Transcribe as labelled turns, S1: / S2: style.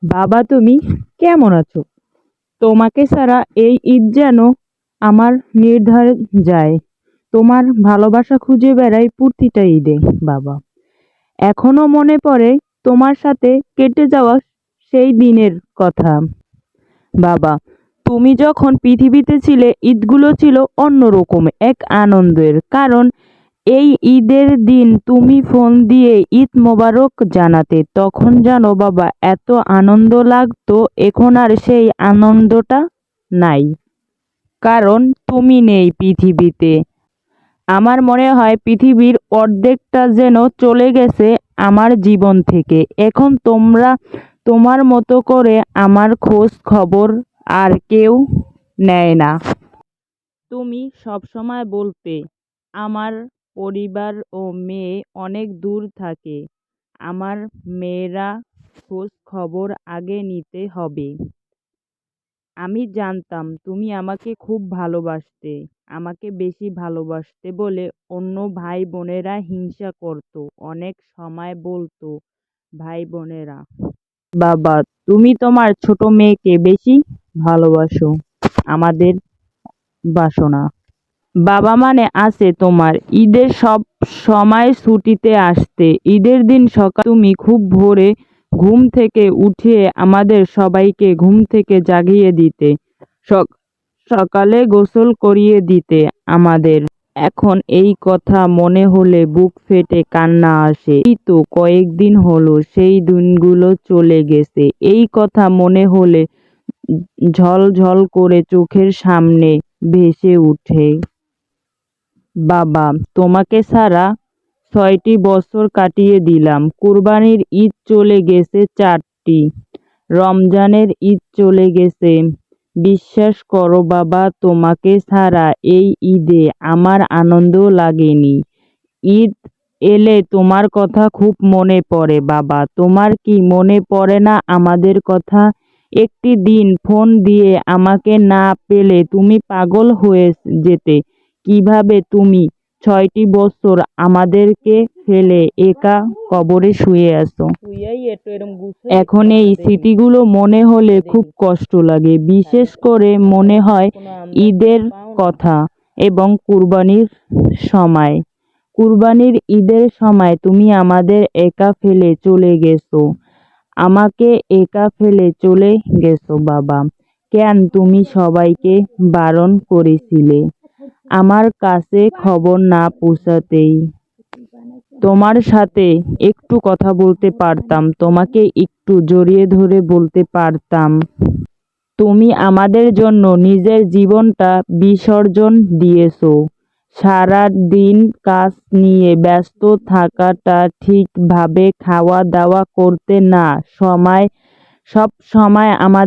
S1: বাবা, তুমি কেমন আছো? তোমাকে ছাড়া এই ঈদ যেন আমার নির্ধার যায়। তোমার ভালোবাসা খুঁজে বেড়াই প্রতিটা ঈদে। বাবা, এখনো মনে পড়ে তোমার সাথে কেটে যাওয়া সেই দিনের কথা। বাবা, তুমি যখন পৃথিবীতে ছিলে ঈদগুলো ছিল অন্যরকম এক আনন্দের। কারণ এই ঈদের দিন তুমি ফোন দিয়ে ঈদ মোবারক জানাতে, তখন জানো বাবা এত আনন্দ লাগতো। এখন আর সেই আনন্দটা নাই, কারণ তুমি নেই পৃথিবীতে। আমার মনে হয় পৃথিবীর অর্ধেকটা যেন চলে গেছে আমার জীবন থেকে। এখন তোমরা তোমার মতো করে আমার খোঁজ খবর আর কেউ নেয় না। তুমি সবসময় বলতে আমার পরিবার ও মেয়ে অনেক দূর থাকে, আমার মেয়েরা খোঁজ খবর আগে নিতে হবে। আমি জানতাম তুমি আমাকে খুব ভালোবাসতে, আমাকে বেশি ভালোবাসতে বলে অন্য ভাই বোনেরা হিংসা করতো। অনেক সময় বলতো ভাই বোনেরা, বাবা তুমি তোমার ছোট মেয়েকে বেশি ভালোবাসো, আমাদের বাসনা। বাবা মানে আছে তোমার ঈদের সব সময় ছুটিতে আসতে। ঈদের দিন সকাল তুমি খুব ভোরে ঘুম থেকে উঠিয়ে আমাদের সবাইকে ঘুম থেকে জাগিয়ে দিতে, সকালে গোসল করিয়ে দিতে আমাদের। এখন এই কথা মনে হলে বুক ফেটে কান্না আসে। এই তো কয়েকদিন হলো সেই দিনগুলো চলে গেছে, এই কথা মনে হলে ঝলঝল করে চোখের সামনে ভেসে ওঠে। বাবা, তোমাকে ছাড়া ৬টি বছর কাটিয়ে দিলাম। কুরবানির ঈদ চলে গেছে ৪টি, রমজানের ঈদ চলে গেছে। বিশ্বাস করো বাবা, তোমাকে ছাড়া এই ঈদে আমার আনন্দ লাগেনি। ঈদ এলে তোমার কথা খুব মনে পড়ে। বাবা, তোমার কি মনে পড়ে না আমাদের কথা? একটি দিন ফোন দিয়ে আমাকে না পেলে তুমি পাগল হয়ে যেতে। কিভাবে তুমি ৬টি বছর আমাদেরকে ফেলে একা কবরে শুয়ে আছো। এখন এই স্মৃতিগুলো মনে হলে খুব কষ্ট লাগে। বিশেষ করে মনে হয় ঈদের কথা এবং কুরবানির সময়। কুরবানির ঈদের সময় তুমি আমাদের একা ফেলে চলে গেছো, আমাকে একা ফেলে চলে গেছো। বাবা, কেন তুমি সবাইকে বারণ করেছিলে আমার কাছে খবর না পৌঁছাতেই? তোমার সাথে একটু কথা বলতে পারতাম, তোমাকে একটু জড়িয়ে ধরে বলতে পারতাম তুমি আমাদের জন্য নিজের জীবনটা বিসর্জন দিয়েছো। সারা দিন কাজ নিয়ে ব্যস্ত থাকাটা, ঠিকভাবে খাওয়া দাওয়া করতে না সময়, সব সময় আমাদের